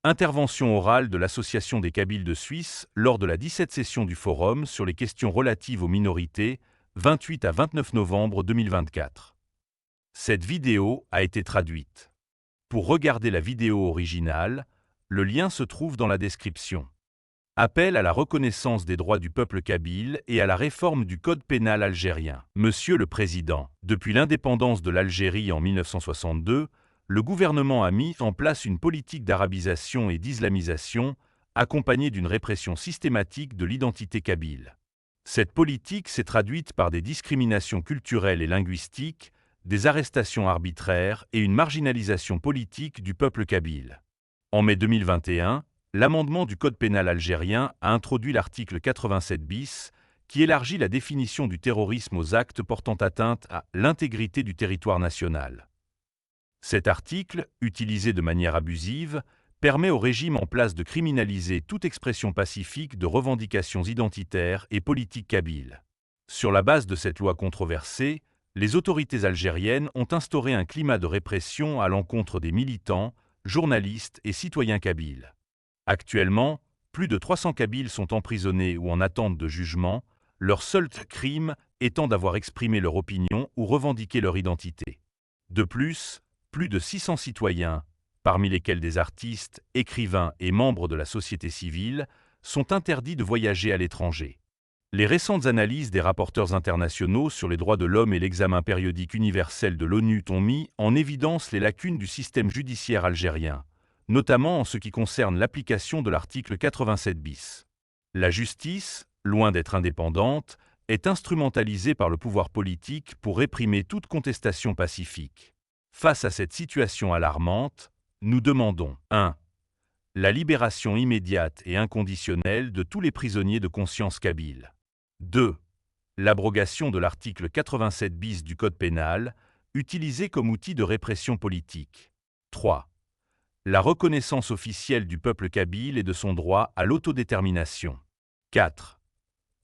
Intervention orale de l'Association des Kabyles de Suisse lors de la 17e session du Forum sur les questions relatives aux minorités, 28 à 29 novembre 2024. Cette vidéo a été traduite. Pour regarder la vidéo originale, le lien se trouve dans la description. Appel à la reconnaissance des droits du peuple kabyle et à la réforme du code pénal algérien. Monsieur le Président, depuis l'indépendance de l'Algérie en 1962, le gouvernement a mis en place une politique d'arabisation et d'islamisation, accompagnée d'une répression systématique de l'identité kabyle. Cette politique s'est traduite par des discriminations culturelles et linguistiques, des arrestations arbitraires et une marginalisation politique du peuple kabyle. En mai 2021, l'amendement du Code pénal algérien a introduit l'article 87 bis, qui élargit la définition du terrorisme aux actes portant atteinte à l'intégrité du territoire national. Cet article, utilisé de manière abusive, permet au régime en place de criminaliser toute expression pacifique de revendications identitaires et politiques kabyles. Sur la base de cette loi controversée, les autorités algériennes ont instauré un climat de répression à l'encontre des militants, journalistes et citoyens kabyles. Actuellement, plus de 300 Kabyles sont emprisonnés ou en attente de jugement, leur seul crime étant d'avoir exprimé leur opinion ou revendiqué leur identité. De plus de 600 citoyens, parmi lesquels des artistes, écrivains et membres de la société civile, sont interdits de voyager à l'étranger. Les récentes analyses des rapporteurs internationaux sur les droits de l'homme et l'examen périodique universel de l'ONU ont mis en évidence les lacunes du système judiciaire algérien, notamment en ce qui concerne l'application de l'article 87 bis. La justice, loin d'être indépendante, est instrumentalisée par le pouvoir politique pour réprimer toute contestation pacifique. Face à cette situation alarmante, nous demandons 1. La libération immédiate et inconditionnelle de tous les prisonniers de conscience kabyles. 2. L'abrogation de l'article 87 bis du Code pénal, utilisé comme outil de répression politique. 3. La reconnaissance officielle du peuple kabyle et de son droit à l'autodétermination. 4.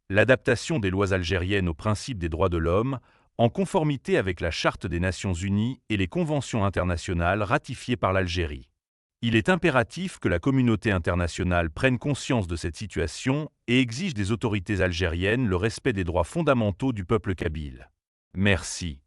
L'adaptation des lois algériennes aux principes des droits de l'homme, en conformité avec la Charte des Nations Unies et les conventions internationales ratifiées par l'Algérie. Il est impératif que la communauté internationale prenne conscience de cette situation et exige des autorités algériennes le respect des droits fondamentaux du peuple kabyle. Merci.